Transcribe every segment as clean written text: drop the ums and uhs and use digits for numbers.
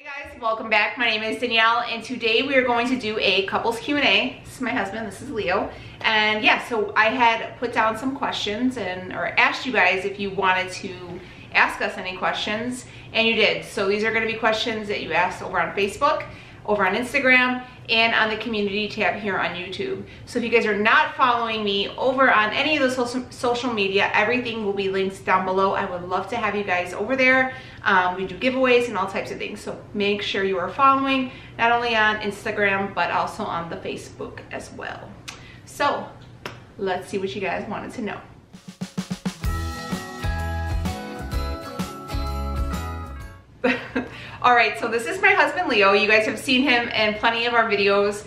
Hey guys, welcome back. My name is Danielle and today we are going to do a couples Q&A. This is my husband, this is Leo. And yeah, so I had put down some questions or asked you guys if you wanted to ask us any questions, and you did. So these are going to be questions that you asked over on Facebook, over on Instagram, and on the community tab here on YouTube. So if you guys are not following me over on any of the social media, everything will be linked down below. I would love to have you guys over there. We do giveaways and all types of things. So make sure you are following not only on Instagram, but also on the Facebook as well. So let's see what you guys wanted to know. All right, so this is my husband Leo. You guys have seen him in plenty of our videos.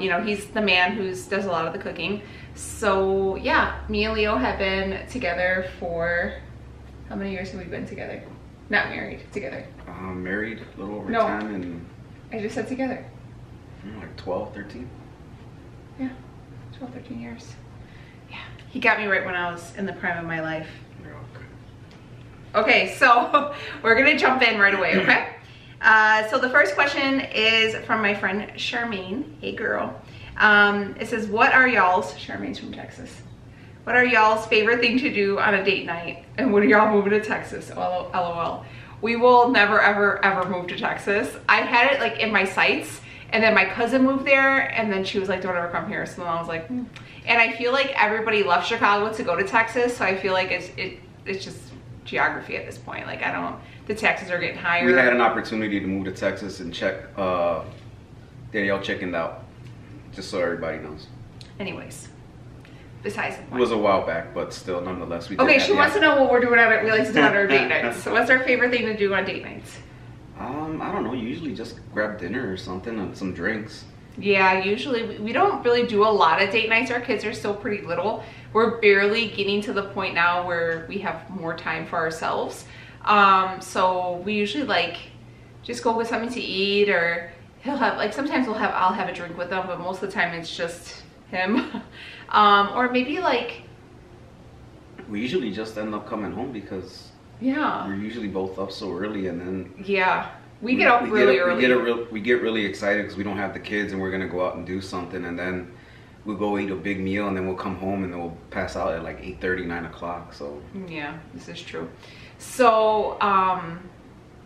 You know, he's the man who does a lot of the cooking. So yeah, me and Leo have been together for, how many years have we been together? Not married, together. Married a little over 10 and... I just said together. Like 12, 13? Yeah, 12, 13 years. Yeah, he got me right when I was in the prime of my life. Okay, so we're gonna jump in right away, okay? So the first question is from my friend Charmaine. Hey girl. It says, what are y'all's, Charmaine's from Texas. What are y'all's favorite thing to do on a date night? And when are y'all moving to Texas? LOL. We will never, ever, ever move to Texas. I had it like in my sights, and then my cousin moved there, and then she was like, don't ever come here. So then I was like, And I feel like everybody left Chicago to go to Texas, so I feel like it's just geography at this point. Like, I don't, the taxes are getting higher. We had an opportunity to move to Texas and check, Danielle chickened out, just so everybody knows. Anyways, besides the point. It was a while back, but still, nonetheless, we did. Okay, she wants to know what we're doing on we like to do on our date nights. So what's our favorite thing to do on date nights? I don't know, usually just grab dinner or something and some drinks. Yeah, usually we don't really do a lot of date nights. Our kids are still pretty little. We're barely getting to the point now where we have more time for ourselves. So we usually like just go with something to eat, or he'll have, like, sometimes I'll have a drink with him, but most of the time it's just him. Or maybe like, we usually just end up coming home because we're usually both up so early, and then we get up really early. We get really excited because we don't have the kids and we're gonna go out and do something, and then we'll go eat a big meal, and then we'll come home and then we'll pass out at like 8:30, 9 o'clock. So yeah, this is true. So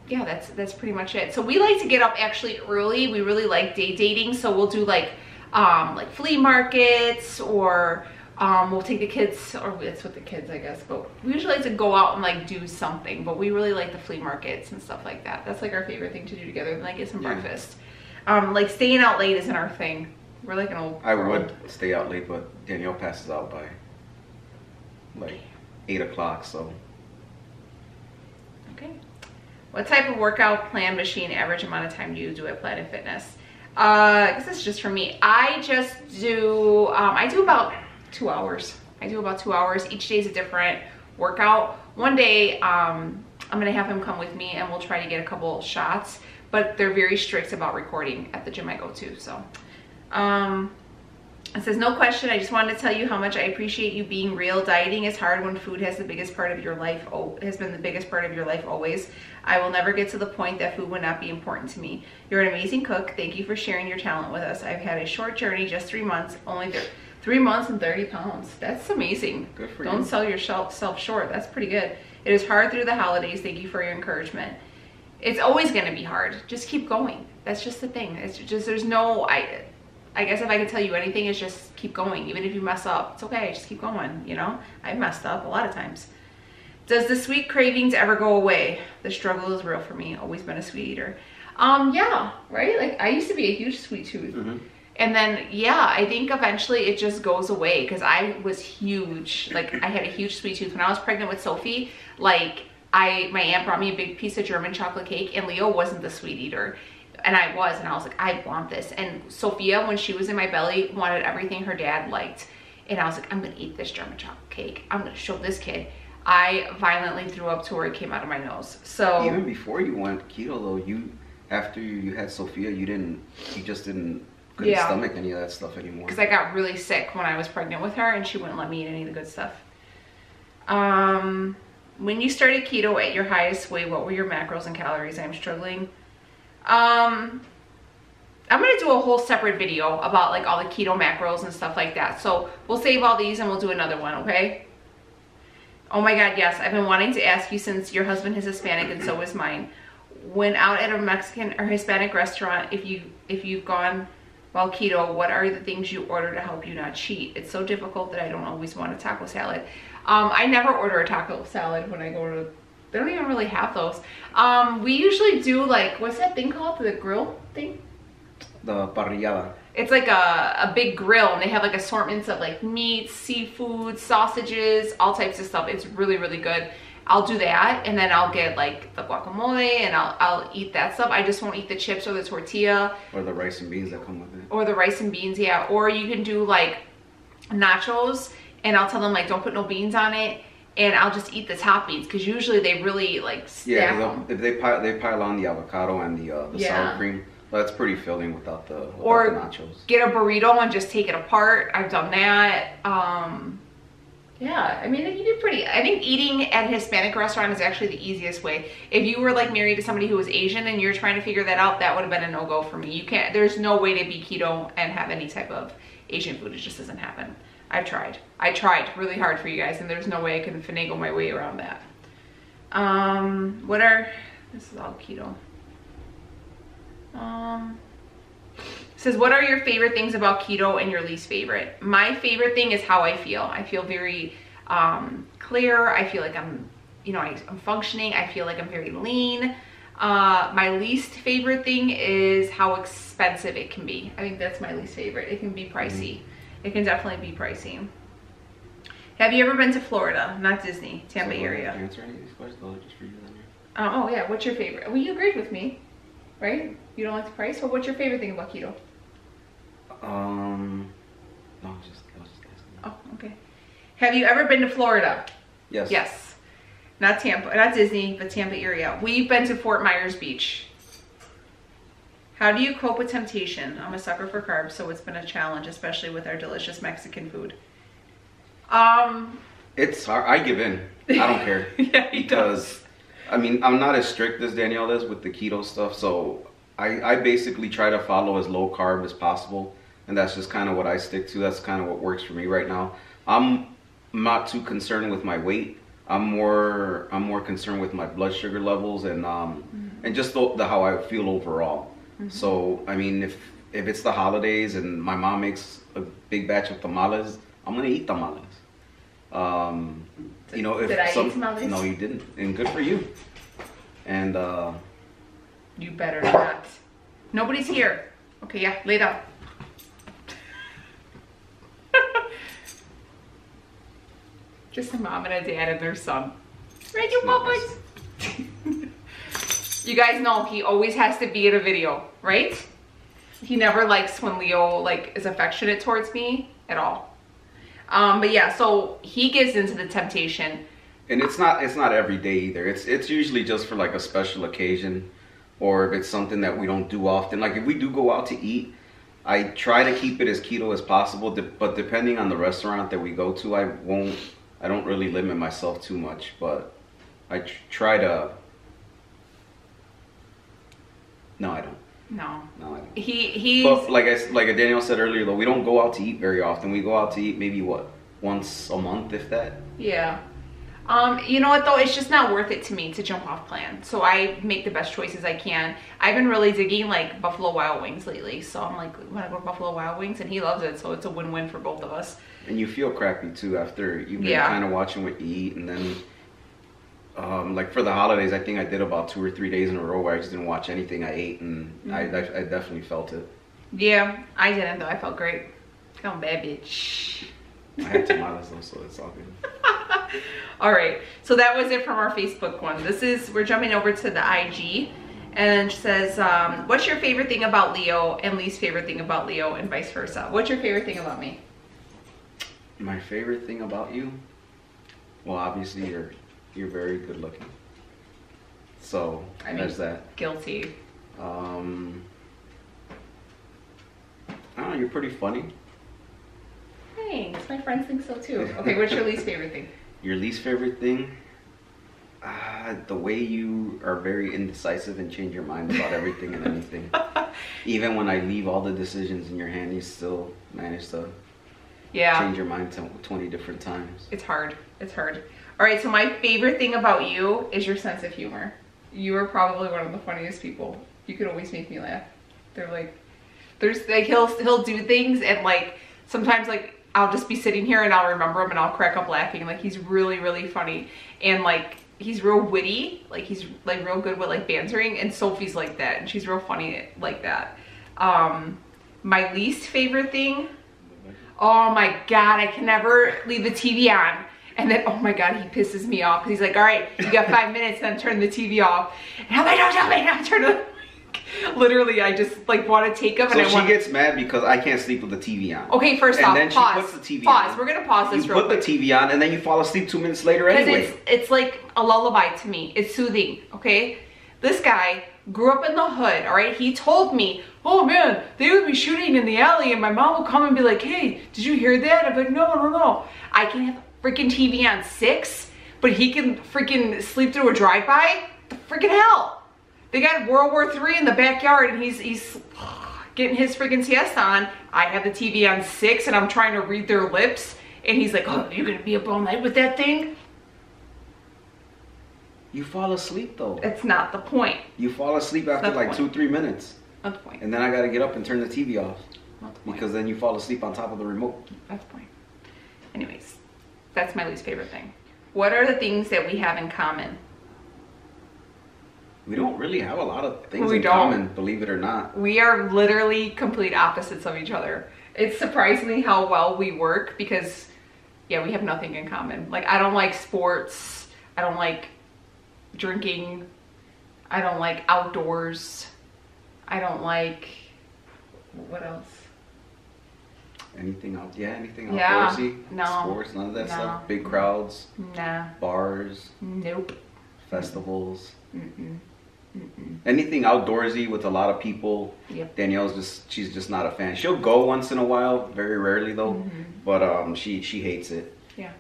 yeah, that's pretty much it. So we like to get up actually early. We really like day dating, so we'll do like flea markets, or we'll take the kids, or it's with the kids, I guess, but we usually like to go out and like do something. But we really like the flea markets and stuff like that. That's like our favorite thing to do together, and like get some breakfast. Like staying out late isn't our thing. We're like an old I would stay out late, but Danielle passes out by like 8 o'clock, so. Okay. What type of workout plan, machine, average amount of time do you do at Planet Fitness? This is just for me. I just do, I do about 2 hours. I do about 2 hours. Each day is a different workout. One day, I'm gonna have him come with me and we'll try to get a couple shots, but they're very strict about recording at the gym I go to, so. It says, no question, I just wanted to tell you how much I appreciate you being real. Dieting is hard when food has the biggest part of your life, has been the biggest part of your life always. I will never get to the point that food would not be important to me. You're an amazing cook. Thank you for sharing your talent with us. I've had a short journey, just 3 months, only 3 months and 30 pounds. That's amazing. Good for you. Don't sell yourself short. That's pretty good. It is hard through the holidays. Thank you for your encouragement. It's always going to be hard. Just keep going. That's just the thing. It's just, there's no, I guess if I can tell you anything, is just keep going. Even if you mess up, it's okay, just keep going, you know? I've messed up a lot of times. Does the sweet cravings ever go away? The struggle is real for me. Always been a sweet eater. Yeah, right? Like, I used to be a huge sweet tooth. And then, yeah, I think eventually it just goes away, because I was huge. Like, I had a huge sweet tooth. When I was pregnant with Sophie, like, my aunt brought me a big piece of German chocolate cake, and Leo wasn't the sweet eater. And I was like, I want this. And Sophia, when she was in my belly, wanted everything her dad liked. And I was like, I'm gonna eat this German chocolate cake. I'm gonna show this kid. I violently threw up to where it came out of my nose. So even before you went keto though, after you had Sophia, you just couldn't stomach any of that stuff anymore. Because I got really sick when I was pregnant with her, and she wouldn't let me eat any of the good stuff. When you started keto at your highest weight, what were your macros and calories? I'm struggling I'm gonna do a whole separate video about like all the keto macros and stuff like that. So we'll save all these and we'll do another one, okay? Oh my God, yes, I've been wanting to ask you, since your husband is Hispanic and so is mine. When out at a Mexican or Hispanic restaurant, if you've gone while keto, what are the things you order to help you not cheat? It's so difficult that I don't always want a taco salad. I never order a taco salad when I go to, they don't even really have those. We usually do like, what's that thing called? The grill thing? The parrillada. It's like a big grill, and they have like assortments of like meats, seafood, sausages, all types of stuff. It's really, really good. I'll do that, and then I'll get like the guacamole, and I'll eat that stuff. I just won't eat the chips or the tortilla. Or the rice and beans that come with it. Or the rice and beans, yeah. Or you can do like nachos, and I'll tell them like don't put no beans on it, and I'll just eat the toppings, because usually they really like stack them. If they pile on the avocado and the sour cream. That's pretty filling without the nachos. Get a burrito and just take it apart. I've done that. Yeah, I mean, you do pretty. I think eating at a Hispanic restaurant is actually the easiest way. If you were like married to somebody who was Asian and you're trying to figure that out, that would have been a no-go for me. You can't. There's no way to be keto and have any type of Asian food. It just doesn't happen. I've tried. I tried really hard for you guys, and there's no way I can finagle my way around that. This is all keto. Says, what are your favorite things about keto and your least favorite? My favorite thing is how I feel. I feel very clear. I feel like I'm functioning. I feel like I'm very lean. My least favorite thing is how expensive it can be. I think that's my least favorite. It can be pricey. It can definitely be pricey. Have you ever been to Florida? Not Disney, Tampa area. Answer any of these questions, just for you then. Oh yeah, what's your favorite? Well, you agreed with me, right? You don't like the price? Well, what's your favorite thing about keto? No, I was just asking. Oh, okay. Have you ever been to Florida? Yes. Yes. Not Tampa, not Disney, but Tampa area. We've been to Fort Myers Beach. How do you cope with temptation? I'm a sucker for carbs, so it's been a challenge, especially with our delicious Mexican food. It's hard. I give in. I don't care. Yeah, because I mean, I'm not as strict as Danielle is with the keto stuff, so I basically try to follow as low carb as possible, and that's just kind of what I stick to. That's kind of what works for me right now. I'm not too concerned with my weight. I'm more concerned with my blood sugar levels and just the how I feel overall. So I mean, if it's the holidays and my mom makes a big batch of tamales, I'm gonna eat tamales. You know, if did I eat tamales? No, you didn't, and good for you. And you better not. Nobody's here. Okay, yeah, lay down. Just a mom and a dad and their son. Right, you puppies? You guys know he always has to be in a video, right? He never likes when Leo like is affectionate towards me at all. But yeah, so he gives into the temptation. And it's not every day either. It's usually just for like a special occasion, or if it's something that we don't do often. Like if we do go out to eat, I try to keep it as keto as possible. But depending on the restaurant that we go to, I don't really limit myself too much. But I try to. No, I don't. No, I don't. He's. But like Danielle said earlier, though, we don't go out to eat very often. We go out to eat maybe once a month, if that. Yeah. You know what though? It's just not worth it to me to jump off plan. So I make the best choices I can. I've been really digging like Buffalo Wild Wings lately. So I'm like, when I go to Buffalo Wild Wings, and he loves it, so it's a win-win for both of us. And you feel crappy too after you've been kind of watching what you eat, and then. Like for the holidays, I think I did about 2 or 3 days in a row where I just didn't watch anything I ate, and I definitely felt it. Yeah, I didn't though. I felt great. Come bad bitch. I had tamales though, so it's all good. All right, so that was it from our Facebook one. We're jumping over to the IG, and it says, what's your favorite thing about Leo and least favorite thing about Leo, and vice versa? What's your favorite thing about me? My favorite thing about you? Well, obviously you're very good looking. So there's that. Guilty. I don't know, you're pretty funny. Thanks. My friends think so too. Okay, what's your least favorite thing? Your least favorite thing? God, the way you are very indecisive and change your mind about everything and anything. Even when I leave all the decisions in your hand, you still manage to change your mind 20 different times. It's hard. It's hard. All right, so my favorite thing about you is your sense of humor. You are probably one of the funniest people. You could always make me laugh. They're like, there's like he'll do things, and like sometimes like I'll just be sitting here and I'll remember him and I'll crack up laughing. Like he's really, really funny, and like he's real witty. Like he's like real good with like bantering, and Sophie's like that, and she's real funny like that. My least favorite thing, oh my God, I can never leave the TV on. And then, oh my God, he pisses me off. He's like, all right, you got 5 minutes, then turn the TV off. And I'm like, don't tell me, don't turn it. Literally, I just like want to take him. So she gets mad because I can't sleep with the TV on. Okay, first off, then pause. She puts the TV pause. on. We're gonna pause this real quick. You put the TV on, and then you fall asleep 2 minutes later anyway. Because it's like a lullaby to me. It's soothing. Okay, this guy grew up in the hood. All right, he told me, oh man, they would be shooting in the alley, and my mom would come and be like, hey, did you hear that? I'm like, no. I can have freaking TV on 6, but he can freaking sleep through a drive-by? The freaking hell. They got World War III in the backyard, and he's getting his freaking siesta on. I have the TV on 6, and I'm trying to read their lips, and he's like, oh, you're gonna be up all night with that thing? You fall asleep though. That's not the point. You fall asleep after like 2-3 minutes. Not the point. And then I gotta get up and turn the TV off. Not the point. Because then you fall asleep on top of the remote. That's the point. Anyways. That's my least favorite thing. What are the things that we have in common? We don't really have a lot of things in common, believe it or not. We are literally complete opposites of each other. It's surprisingly how well we work because, yeah, we have nothing in common. Like, I don't like sports. I don't like drinking. I don't like outdoors. I don't like, what else? Anything else? Yeah, anything outdoorsy? No. Sports, none of that stuff? Big crowds? Nah. Bars? Nope. Festivals? Anything outdoorsy with a lot of people? Yep. She's just not a fan. She'll go once in a while, very rarely though, but she hates it. Yeah.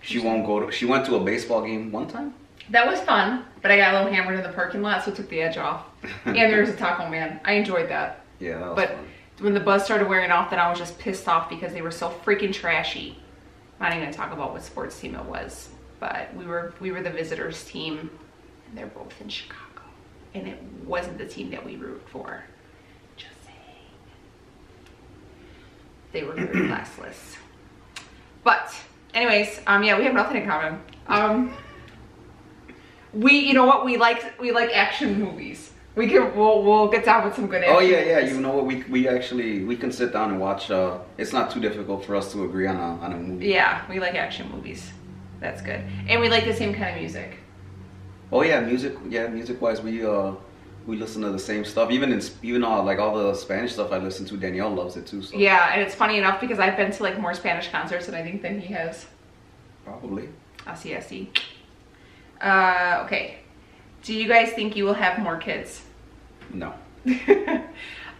She won't go she went to a baseball game one time. That was fun, but I got a little hammered in the parking lot, so it took the edge off. And there was a Taco Man. I enjoyed that. Yeah, that was fun. When the buzz started wearing off, then I was just pissed off because they were so freaking trashy. I'm not even gonna talk about what sports team it was, but we were the visitors team, and they're both in Chicago, and it wasn't the team that we root for. Just saying. They were very classless. But anyways, yeah, we have nothing in common. You know what? We like action movies. We'll get down with some good action. Oh yeah. You know what? We can sit down and watch. It's not too difficult for us to agree on a movie. Yeah, we like action movies. That's good, and we like the same kind of music. Oh yeah, music. Yeah, music wise, we listen to the same stuff. Even like all the Spanish stuff I listen to, Danielle loves it too. So. Yeah, and it's funny enough because I've been to like more Spanish concerts than I think than he has. Probably. I see. Okay. Do you guys think you will have more kids? No.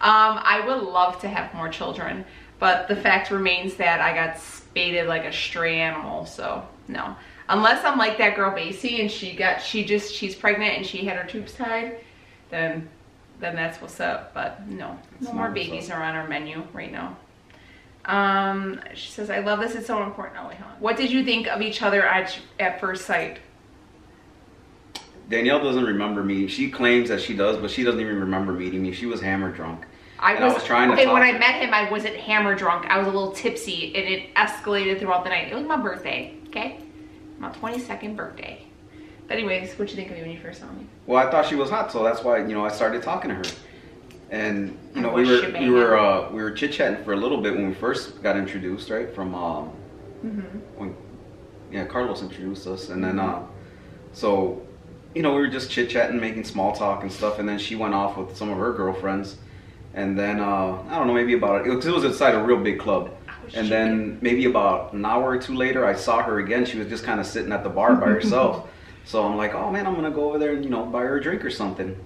I would love to have more children, but the fact remains that I got spaded like a stray animal, so no. Unless I'm like that girl Basie and she's pregnant and she had her tubes tied, then that's what's up. But no more babies are on our menu right now. She says, I love this, it's so important. Oh wait, hold on. What did you think of each other at first sight? Danielle doesn't remember me. She claims that she does, but she doesn't even remember meeting me. She was hammer drunk. I was trying to talk. When I met him, I wasn't hammer drunk. I was a little tipsy, and it escalated throughout the night. It was my birthday, okay? My 22nd birthday. But anyways, what'd you think of me when you first saw me? Well, I thought she was hot, so that's why I started talking to her. And we were chit-chatting for a little bit when we first got introduced, right? From when Carlos introduced us, and then so. We were just chit-chatting, making small talk and stuff, and then she went off with some of her girlfriends, and then I don't know, maybe it was inside a real big club, and then maybe about an hour or two later I saw her again. She was just kind of sitting at the bar by herself. So I'm like, oh man, I'm gonna go over there and buy her a drink or something.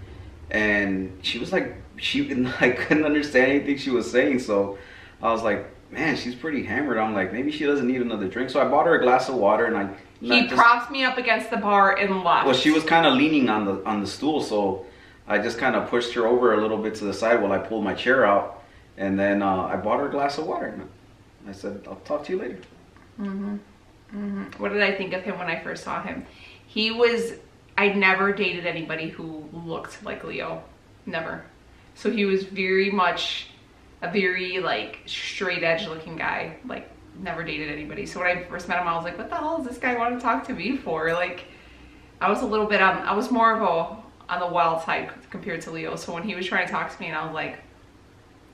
And she was like, I couldn't understand anything she was saying, so I was like, man, she's pretty hammered. I'm like, maybe she doesn't need another drink. So I bought her a glass of water, and I He propped me up against the bar and left. Well, she was kind of leaning on the stool, so I just kind of pushed her over a little bit to the side while I pulled my chair out, and then I bought her a glass of water. And I said, "I'll talk to you later." What did I think of him when I first saw him? I never dated anybody who looked like Leo. Never. So he was very much a very like straight edge looking guy. Like never dated anybody. So when I first met him, I was like, what the hell does this guy want to talk to me for? Like I was a little bit I was more of on the wild side compared to Leo. So when he was trying to talk to me and I was like,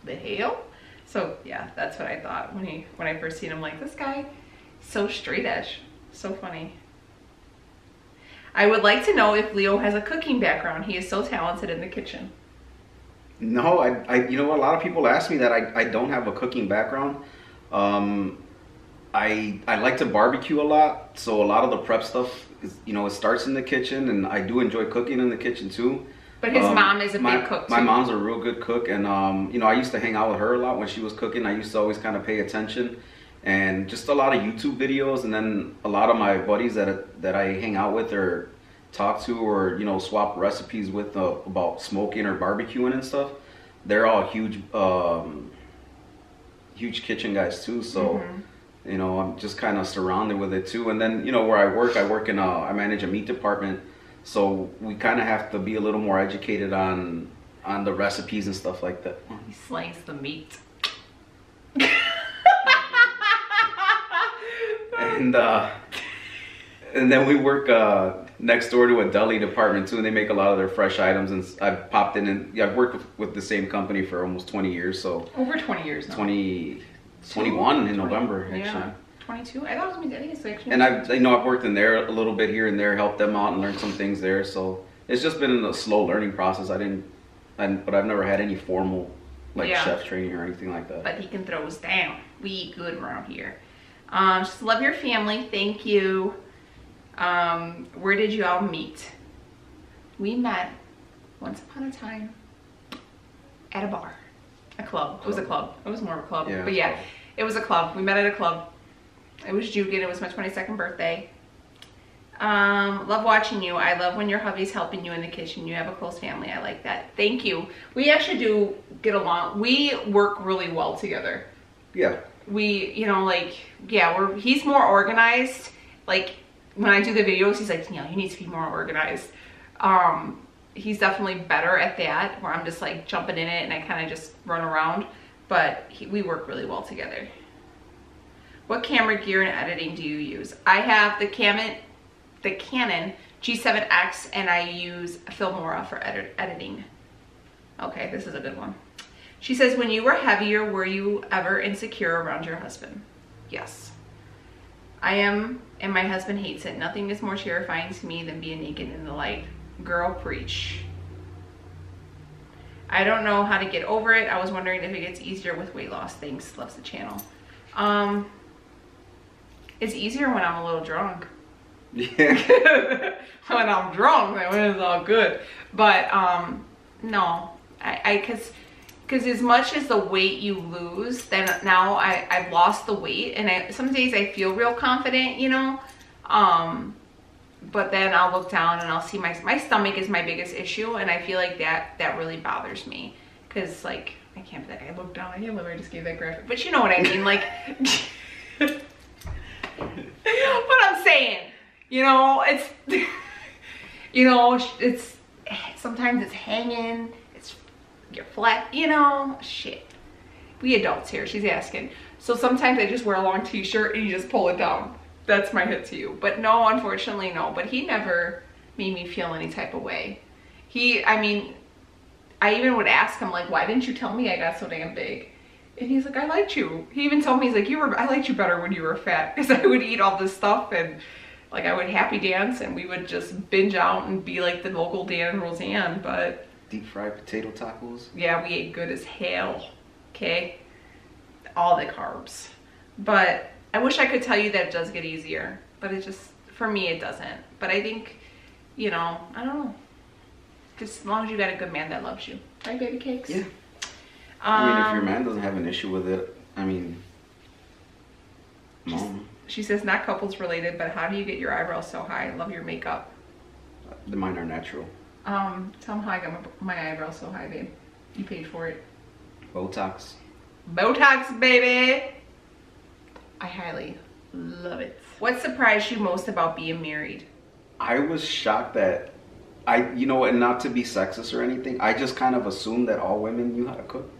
the hell? So yeah, that's what I thought when I first seen him. Like, this guy, so straight edge, so funny. I would like to know if Leo has a cooking background. He is so talented in the kitchen. No, you know, a lot of people ask me that. I don't have a cooking background. I like to barbecue a lot, so a lot of the prep stuff is, you know, it starts in the kitchen, and I do enjoy cooking in the kitchen too. But his mom is a big cook too. My mom's a real good cook, and you know, I used to hang out with her a lot when she was cooking. I used to always kind of pay attention, and just a lot of YouTube videos, and then a lot of my buddies that I hang out with or talk to, or you know, swap recipes with about smoking or barbecuing and stuff. They're all huge kitchen guys too, so you know, I'm just kind of surrounded with it too. And then, you know, where I work in I manage a meat department, so we kind of have to be a little more educated on the recipes and stuff like that. He slices the meat. And then we work next door to a deli department too, and they make a lot of their fresh items. And I've popped in, and yeah, I've worked with the same company for almost 20 years. So over 20 years now. 21 in November, actually. Yeah, 22. I thought it was, I think it's actually. And I've worked in there a little bit here and there, helped them out and learned some things there. So it's just been a slow learning process. But I've never had any formal chef training or anything like that. But he can throw us down. We eat good around here. Just love your family. Thank you. Where did you all meet? We met once upon a time at a bar. A club. It was a club. It was more of a club. Yeah, but yeah, it was a club. We met at a club. It was Jugan. It was my 22nd birthday. Love watching you. I love when your hubby's helping you in the kitchen. You have a close family. I like that. Thank you. We actually do get along. We work really well together. Yeah. We, you know, like, yeah, he's more organized. Like, when I do the videos, he's like, you need to be more organized. He's definitely better at that, where I'm just like jumping in it and I kind of just run around, but we work really well together. What camera gear and editing do you use? I have the Canon G7X, and I use Filmora for editing. Okay, this is a good one. She says, when you were heavier, were you ever insecure around your husband? Yes. I am, and my husband hates it. Nothing is more terrifying to me than being naked in the light. Girl, preach. I don't know how to get over it. I was wondering if it gets easier with weight loss. Thanks. Loves the channel. It's easier when I'm a little drunk. Yeah. When I'm drunk, then it's all good. But no, because as much as the weight you lose, then now I've lost the weight, and some days I feel real confident, you know. But then I'll look down and I'll see my stomach is my biggest issue, and I feel like that really bothers me, because like I can't be like, I look down, I can't believe I just gave that graphic, but you know what I mean, like what I'm saying, you know, it's you know, it's sometimes it's hanging, you're flat, you know, shit. We adults here, she's asking. So sometimes I just wear a long t-shirt and you just pull it down. That's my hit to you. But no, unfortunately, no. But he never made me feel any type of way. I mean, I even would ask him, like, why didn't you tell me I got so damn big? And he's like, I liked you. He even told me, he's like, I liked you better when you were fat. Because I would eat all this stuff, and like I would happy dance, and we would just binge out and be like the local Dan and Roseanne. But deep fried potato tacos. Yeah, we ate good as hell. Okay, all the carbs. But I wish I could tell you that it does get easier, but it just, for me, it doesn't. But I think, you know, I don't know. Just as long as you got a good man that loves you, right, baby cakes? Yeah. I mean, if your man doesn't have an issue with it, I mean, She says, not couples related, but how do you get your eyebrows so high? I love your makeup. Mine are natural. Tell them how I got my eyebrows so high, babe. You paid for it. Botox. Botox, baby. I highly love it. What surprised you most about being married? I was shocked that you know, and not to be sexist or anything, I just kind of assumed that all women knew how to cook.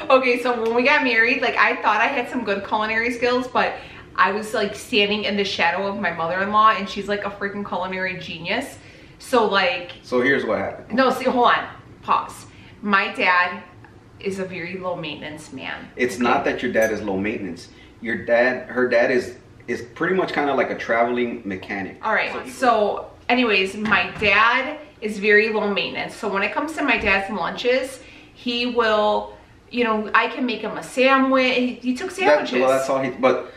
Okay, so when we got married, like I thought I had some good culinary skills, but I was like standing in the shadow of my mother-in-law and she's like a freaking culinary genius. So here's what happened. No, see, hold on, pause. My dad is a very low maintenance man. It's not that your dad is low maintenance. Her dad is pretty much kind of like a traveling mechanic. All right, so anyways, my dad is very low maintenance. So when it comes to my dad's lunches, he will, you know, I can make him a sandwich. He took sandwiches. That's all but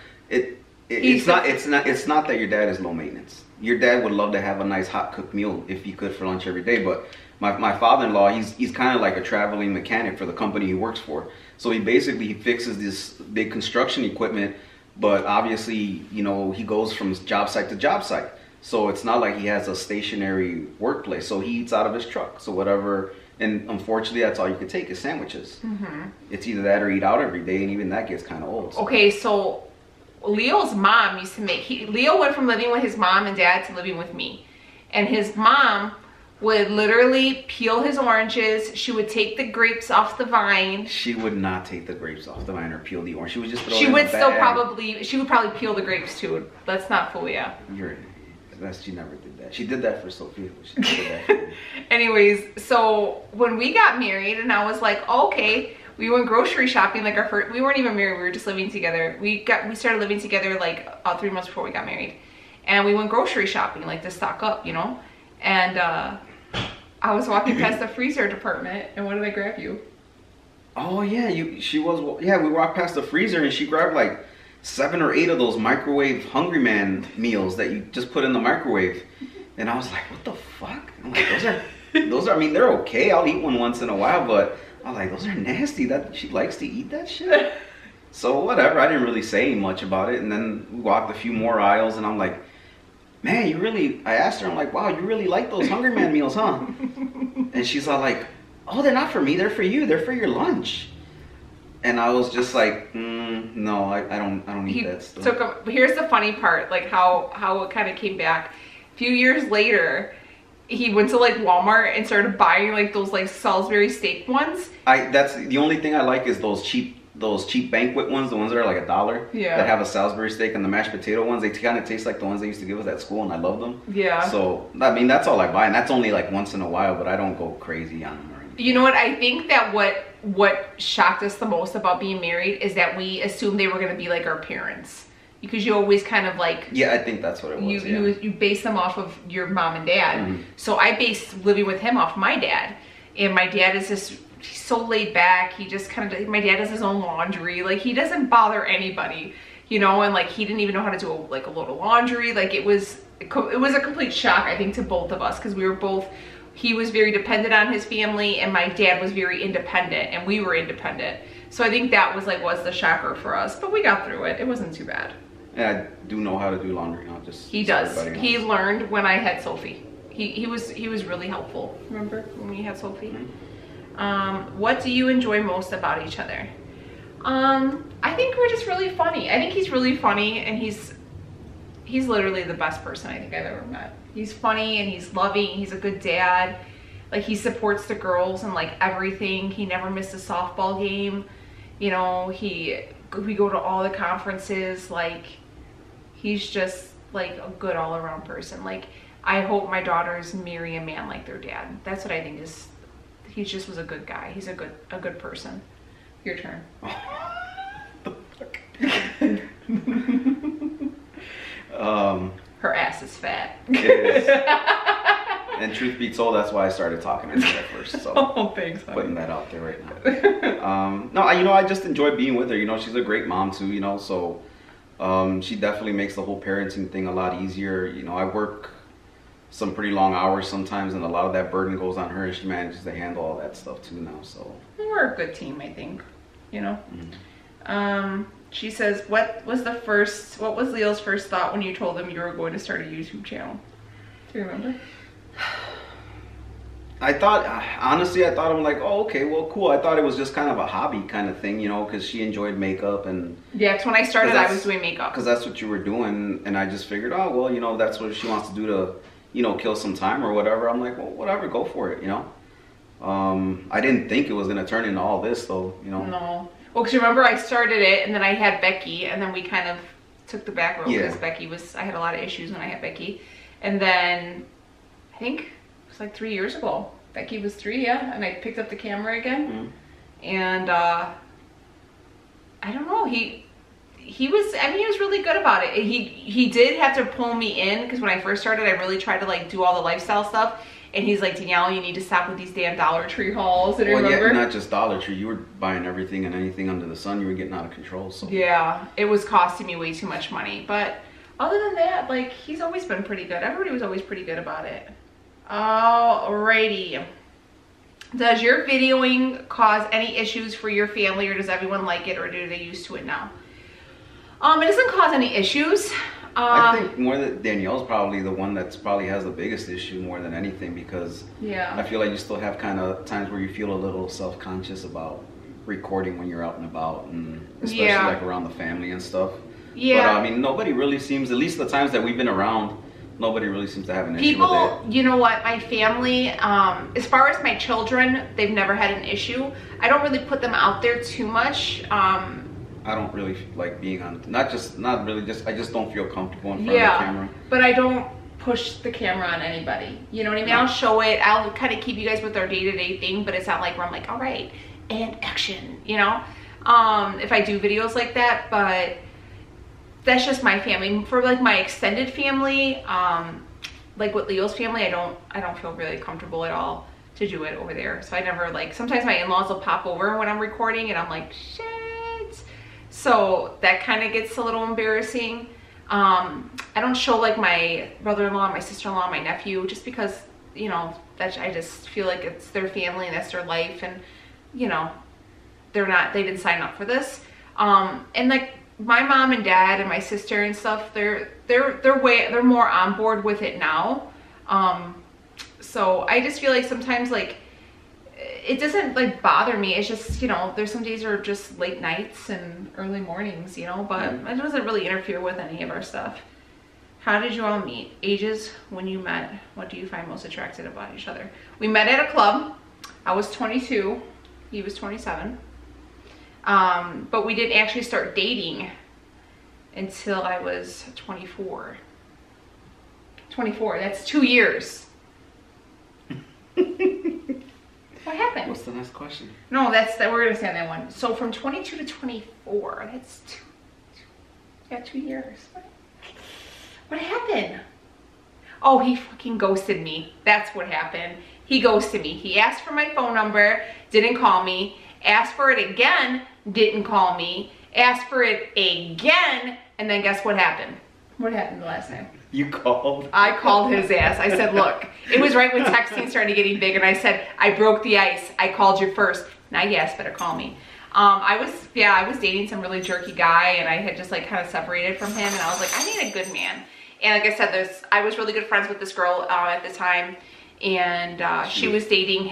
it's not that your dad is low maintenance. Your dad would love to have a nice hot cooked meal if he could for lunch every day, but my father-in-law, he's kind of like a traveling mechanic for the company he works for. So he fixes this big construction equipment, but obviously, you know, he goes from job site to job site. So it's not like he has a stationary workplace. So he eats out of his truck. So whatever, and unfortunately, that's all you can take is sandwiches. It's either that or eat out every day, and even that gets kind of old. Okay, so Leo's mom used to make, Leo went from living with his mom and dad to living with me. And his mom would literally peel his oranges. She would take the grapes off the vine. She would not take the grapes off the vine or peel the orange. She would just throw it in the bag. She would probably peel the grapes too. Let's not fool ya. She never did that. She did that for Sophia, but she never did that for me. Anyways, so when we got married and I was like, oh, okay, we went grocery shopping like we weren't even married, we were just living together. We started living together like 3 months before we got married. And we went grocery shopping like to stock up, you know? And I was walking past the freezer department and what did I grab you? Oh yeah, we walked past the freezer and she grabbed like 7 or 8 of those microwave Hungry Man meals that you just put in the microwave. And I was like, what the fuck? I'm like, those are, I mean, they're okay. I'll eat one once in a while, but I'm like, those are nasty. That she likes to eat that shit. So whatever, I didn't really say much about it. And then we walked a few more aisles and I'm like, man, I asked her, I'm like, wow, you really like those Hungry Man meals, huh? And she's all like, oh, they're not for me, they're for you. They're for your lunch. And I was just like, no, I don't eat that stuff. Here's the funny part, like how it kind of came back. A few years later, he went to like Walmart and started buying like those like Salisbury steak ones. That's the only thing I like is those cheap banquet ones, the ones that are like $1. Yeah. That have a Salisbury steak, and the mashed potato ones, they kind of taste like the ones they used to give us at school, and I love them. Yeah. So I mean, that's all I buy, and that's only like once in a while, but I don't go crazy on them or anything. You know what? I think that what shocked us the most about being married is that we assumed they were going to be like our parents, because you always kind of like, yeah, I think that's what it was. You base them off of your mom and dad. So I based living with him off my dad, and my dad is just, he's so laid back. He just kind of, my dad does his own laundry. Like he doesn't bother anybody, you know, and like he didn't even know how to do a load of laundry. Like it was a complete shock, I think, to both of us, because we were both, he was very dependent on his family and my dad was very independent and we were independent. So I think that was the shocker for us, but we got through it. It wasn't too bad. And I do know how to do laundry now. He does. He learned when I had Sophie. He was really helpful. Remember when we had Sophie? What do you enjoy most about each other? I think we're just really funny. I think he's really funny, and he's literally the best person I think I've ever met. He's funny and he's loving. He's a good dad. Like he supports the girls and like everything. He never missed a softball game. You know, we go to all the conferences. Like he's just like a good all around person. Like I hope my daughters marry a man like their dad. That's what I think is. He just was a good guy. He's a good person. Your turn. Her ass is fat. It is. And truth be told, that's why I started talking to her at first. So oh, thanks. Honey. Putting that out there right now. No, I just enjoy being with her. You know, she's a great mom too. You know, so she definitely makes the whole parenting thing a lot easier. You know, I work some pretty long hours sometimes, and a lot of that burden goes on her, and she manages to handle all that stuff too now. So we're a good team, I think. You know. She says, what was Leo's first thought when you told him you were going to start a YouTube channel? Do you remember? Honestly, I thought I'm like, oh, okay, well, cool. I thought it was just kind of a hobby kind of thing, you know, because she enjoyed makeup and... Yeah, because when I started, I was doing makeup. Because that's what you were doing, and I just figured, oh, well, you know, that's what she wants to do to, you know, kill some time or whatever. I'm like, well, whatever, go for it, you know. I didn't think it was going to turn into all this, though, you know. No. Well, because remember, I started it, and then I had Becky, and then we kind of took the back road because Becky I had a lot of issues when I had Becky. And then, I think it was like 3 years ago. Becky was 3, yeah, and I picked up the camera again. And, I don't know, he was, I mean, he was really good about it. He did have to pull me in, because when I first started, I really tried to, like, do all the lifestyle stuff. And he's like, Danielle, you need to stop with these damn Dollar Tree hauls. And well, remember? Yeah, not just Dollar Tree. You were buying everything and anything under the sun. You were getting out of control. So yeah, it was costing me way too much money. But other than that, like, he's always been pretty good. Everybody was always pretty good about it. Alrighty. Does your videoing cause any issues for your family, or does everyone like it, or do they used to it now? It doesn't cause any issues. I think more that Danielle's probably the one that's probably has the biggest issue more than anything, because I feel like you still have kind of times where you feel a little self-conscious about recording when you're out and about, and especially like around the family and stuff. But I mean, nobody really seems, at least the times that we've been around, nobody really seems to have an issue with it. You know what, my family, as far as my children, they've never had an issue. I don't really put them out there too much. I don't really like being on, I just don't feel comfortable in front of the camera. But I don't push the camera on anybody. You know what I mean? I'll show it. I'll kind of keep you guys with our day-to-day thing, but it's not like where I'm like, all right, and action, you know? If I do videos like that, but that's just my family. For like my extended family, like with Leo's family, I don't feel really comfortable at all to do it over there. So I never, like, sometimes my in-laws will pop over when I'm recording and I'm like, shit. So that kind of gets a little embarrassing. I don't show like my brother-in-law, my sister-in-law, my nephew, just because, you know, I just feel like it's their family and that's their life, and, you know, they didn't sign up for this. And like my mom and dad and my sister and stuff, they're more on board with it now. So I just feel like sometimes, like, it doesn't like bother me. It's just, you know, there's some days are just late nights and early mornings, you know, but it doesn't really interfere with any of our stuff. How did you all meet? Ages when you met. What do you find most attractive about each other? We met at a club. I was 22. He was 27. But we didn't actually start dating until I was 24. 24, that's 2 years. What happened? What's the next question? No, we're gonna say that one. So from 22 to 24, that's 2 years. What happened? Oh, he fucking ghosted me. That's what happened. He ghosted me. He asked for my phone number, didn't call me. Asked for it again, didn't call me. Asked for it again, and then guess what happened? What happened the last time? You called? I called his ass. I said, look, it was right when texting started getting big, and I said, I broke the ice. I called you first. Now, yes, better call me. I was dating some really jerky guy, and I had just like kind of separated from him, and I was like, I need a good man. And like I said, I was really good friends with this girl at the time, and she was dating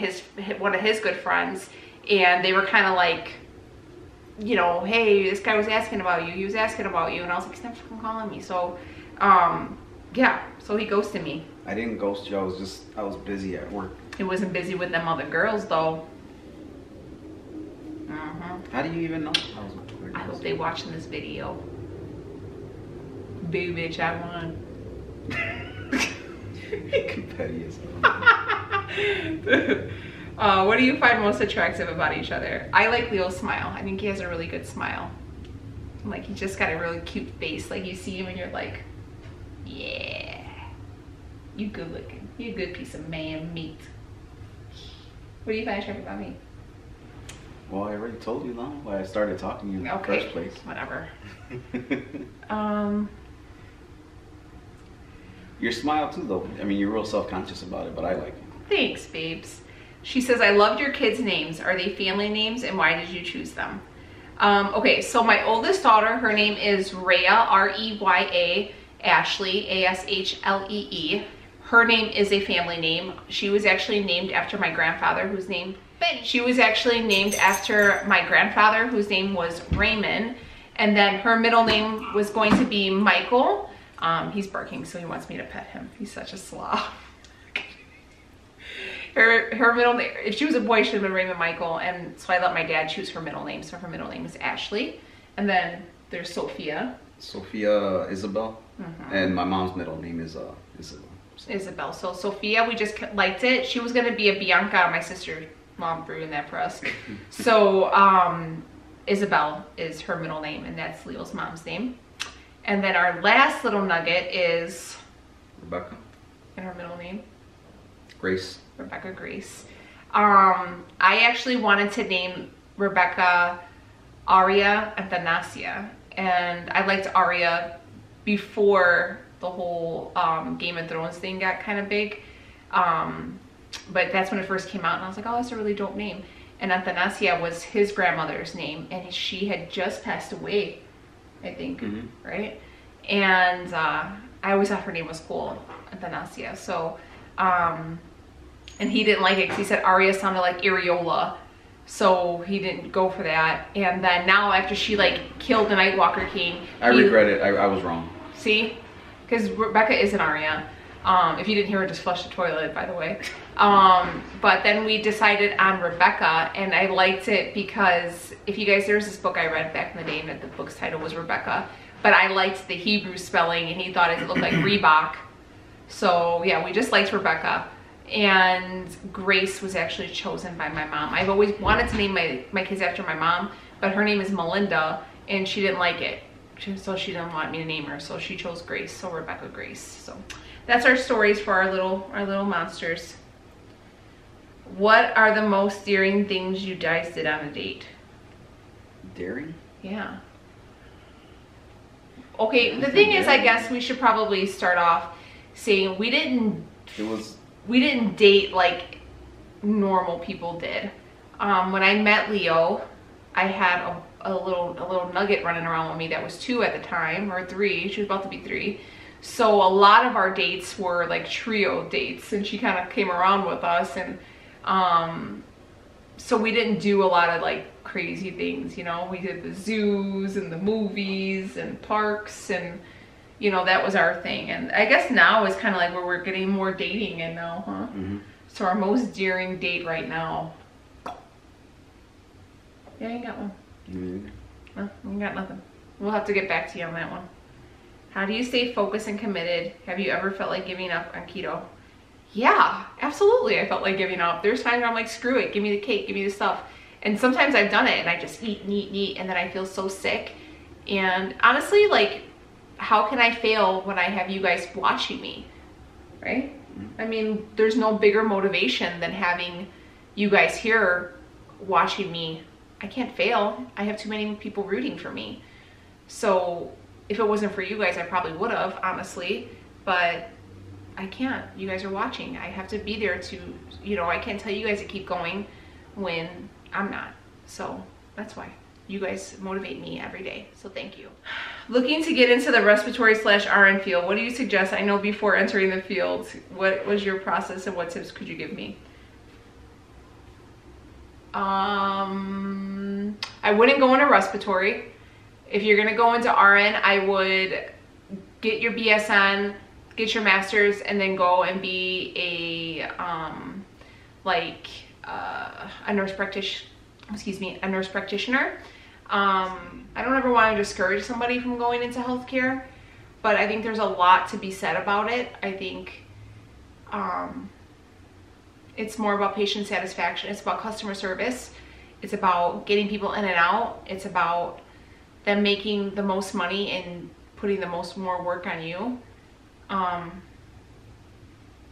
one of his good friends, and they were kind of like, you know, hey, this guy was asking about you. He was asking about you, and I was like, he's never fucking calling me. So, yeah, so he ghosted me. I didn't ghost you. I was busy at work. He wasn't busy with them other girls, though. How do you even know? I hope they watching this video. Boo, bitch, I won. Competitive. What do you find most attractive about each other? I like Leo's smile. I think he has a really good smile. Like, he's just got a really cute face. Like, you see him and you're like, yeah, you good looking. You a good piece of man meat. What do you find attractive about me? Well, I already told you long why I started talking to you in the first place. Whatever. Your smile too, though. I mean, you're real self-conscious about it, but I like it. Thanks, babes. She says, I loved your kids' names. Are they family names, and why did you choose them? Okay, so my oldest daughter, her name is Rhea, R-E-Y-A, Ashley, A-S-H-L-E-E. Her name is a family name. She was actually named after my grandfather, whose name Benny. She was actually named after my grandfather, whose name was Raymond. And then her middle name was going to be Michael. He's barking, so he wants me to pet him. He's such a slob. Her middle name, if she was a boy, she would have been Raymond Michael. And so I let my dad choose her middle name. So her middle name is Ashley. And then there's Sophia. Sophia Isabel. And my mom's middle name is Isabel. Isabel. So Sophia, we just liked it. She was going to be a Bianca. My sister mom threw in that for us. So Isabel is her middle name, and that's Leo's mom's name. And then our last little nugget is Rebecca. And her middle name? Grace. Rebecca Grace. I actually wanted to name Rebecca Aria Athanasia, and I liked Aria before the whole Game of Thrones thing got kind of big, but that's when it first came out, and I was like, oh, that's a really dope name. And Athanasia was his grandmother's name, and she had just passed away, I think, right? And I always thought her name was cool, Athanasia. So and he didn't like it because he said Aria sounded like Areola, so he didn't go for that. And then now, after she like killed the Nightwalker King, I regret it. I was wrong. See, because Rebecca is an Aria. If you didn't hear her, just flush the toilet, by the way. But then we decided on Rebecca, and I liked it because if you guys, there's this book I read back in the day, and the book's title was Rebecca, but I liked the Hebrew spelling, and he thought it looked like Reebok. So yeah, we just liked Rebecca. And Grace was actually chosen by my mom. I've always wanted to name my kids after my mom, but her name is Melinda, and she didn't like it. So she didn't want me to name her, so she chose Grace, so Rebecca Grace. So that's our stories for our little monsters. What are the most daring things you guys did on a date? Daring? Yeah. Okay, the thing is, I guess we should probably start off saying we didn't date like normal people did. When I met Leo, I had a little nugget running around with me that was 2 at the time, or 3. She was about to be 3. So a lot of our dates were like trio dates, and she kind of came around with us, and so we didn't do a lot of like crazy things, you know. We did the zoos and the movies and parks, and you know, that was our thing. And I guess now is kind of like where we're getting more dating in now, huh? So our most daring date right now. Yeah, I ain't got one. No, I ain't got nothing. We'll have to get back to you on that one. How do you stay focused and committed? Have you ever felt like giving up on keto? Yeah, absolutely. I felt like giving up. There's times where I'm like, screw it, give me the cake, give me the stuff. And sometimes I've done it and I just eat and eat and eat, and then I feel so sick. And honestly, like, how can I fail when I have you guys watching me, right? I mean, there's no bigger motivation than having you guys here watching me. I can't fail. I have too many people rooting for me. So if it wasn't for you guys, I probably would have, honestly, but I can't. You guys are watching. I have to be there to, you know, I can't tell you guys to keep going when I'm not. So that's why. You guys motivate me every day, so thank you. Looking to get into the respiratory/RN field, what do you suggest? I know before entering the field, what was your process and what tips could you give me? I wouldn't go into respiratory. If you're gonna go into RN, I would get your BSN, get your master's, and then go and be a nurse practitioner. I don't ever want to discourage somebody from going into healthcare, but I think there's a lot to be said about it. I think it's more about patient satisfaction. It's about customer service. It's about getting people in and out. It's about them making the most money and putting the more work on you.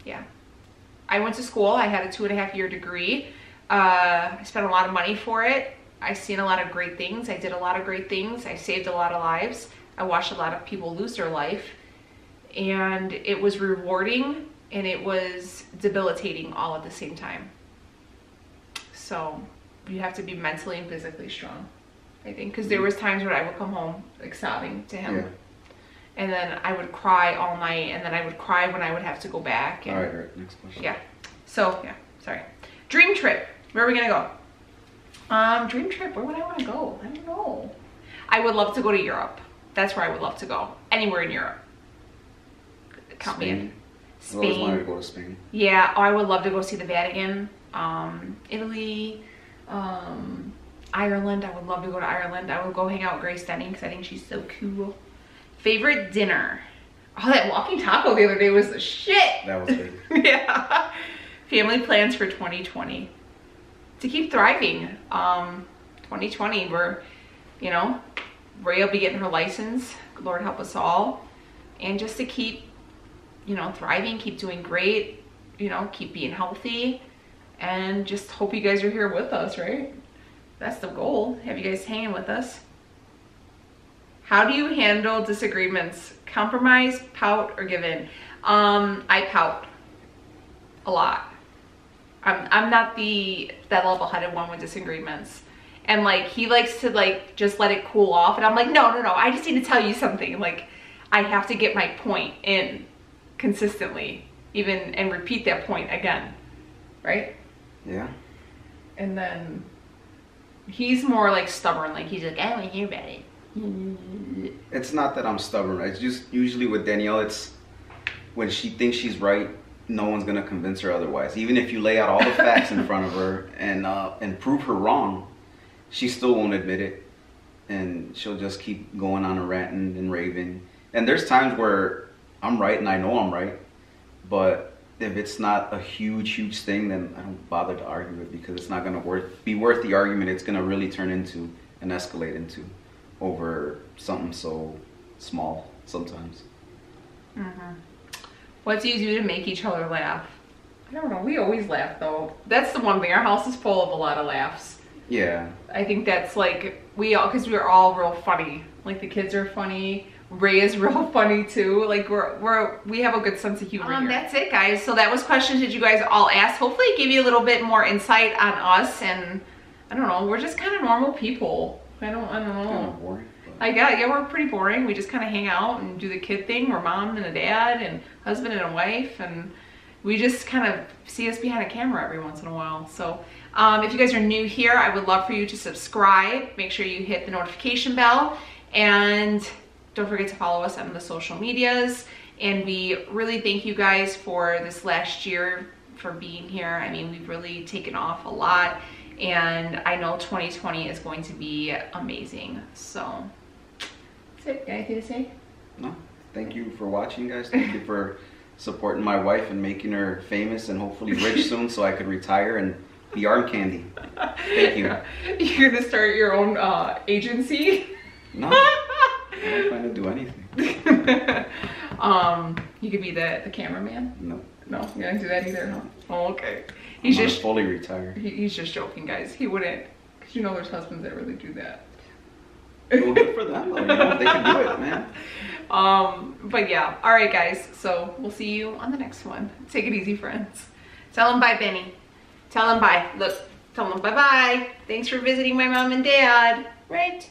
Yeah. I went to school. I had a 2.5-year degree. I spent a lot of money for it. I've seen a lot of great things. I did a lot of great things. I saved a lot of lives. I watched a lot of people lose their life. And it was rewarding and it was debilitating all at the same time. So you have to be mentally and physically strong. I think, because there was times when I would come home like sobbing to him. Yeah. And then I would cry all night, and then I would cry when I would have to go back. And, all right, next question. Yeah. So, yeah, sorry. Dream trip. Where are we going to go? Dream trip. Where would I want to go? I don't know. I would love to go to Europe. That's where I would love to go. Anywhere in Europe. Count me in. Spain. I always wanted to go to Spain. Yeah. Oh, I would love to go see the Vatican. Italy. Ireland. I would love to go to Ireland. I would go hang out with Grace Denning because I think she's so cool. Favorite dinner. Oh, that walking taco the other day was the shit. That was good. Yeah. Family plans for 2020. To keep thriving. 2020, we're, you know, Ray will be getting her license. Lord help us all. And just to keep, you know, thriving, keep doing great, you know, keep being healthy. And just hope you guys are here with us, right? That's the goal. Have you guys hanging with us? How do you handle disagreements? Compromise, pout, or give in? I pout a lot. I'm not that level-headed one with disagreements. And like, he likes to like just let it cool off. And I'm like, no, I just need to tell you something. Like, I have to get my point in consistently, even, and repeat that point again, right? Yeah. And then he's more like stubborn. Like, he's like, I don't want to hear about it. It's not that I'm stubborn. It's just usually with Danielle, it's when she thinks she's right, no one's gonna convince her otherwise. Even if you lay out all the facts in front of her and prove her wrong, she still won't admit it, and she'll just keep going on and ranting and raving. And there's times where I'm right and I know I'm right, but if it's not a huge thing, then I don't bother to argue it, because it's not gonna be worth the argument. It's gonna really turn into and escalate into over something so small sometimes. What do you do to make each other laugh? I don't know. We always laugh though. That's the one thing. Our house is full of a lot of laughs. Yeah. I think that's like, because we're all real funny. Like, the kids are funny. Ray is real funny too. Like, we have a good sense of humor here. That's it, guys. So that was questions that you guys all asked. Hopefully it gave you a little bit more insight on us, and I don't know, we're just kind of normal people. I don't know. Kind of boring. Yeah, we're pretty boring. We just kind of hang out and do the kid thing. We're mom and a dad and husband and a wife, and we just kind of see us behind a camera every once in a while. So if you guys are new here, I would love for you to subscribe. Make sure you hit the notification bell, and don't forget to follow us on the social medias. And we really thank you guys for this last year, for being here. I mean, we've really taken off a lot, and I know 2020 is going to be amazing. So that's it. Anything to say? No. Thank you for watching, guys. Thank you for supporting my wife and making her famous and hopefully rich soon, so I could retire and be arm candy. Thank you. You're gonna start your own agency? No, I don't plan to do anything. You could be the cameraman? No. No, you don't do that either, huh? Oh, okay. He's just fully retired. He's just joking, guys. He wouldn't, because you know there's husbands that really do that. Well, good for them though, you know, they can do it, man. But yeah, all right, guys. So we'll see you on the next one. Take it easy, friends. Tell them bye, Benny. Tell them bye. Look, tell them bye-bye. Thanks for visiting my mom and dad. Right?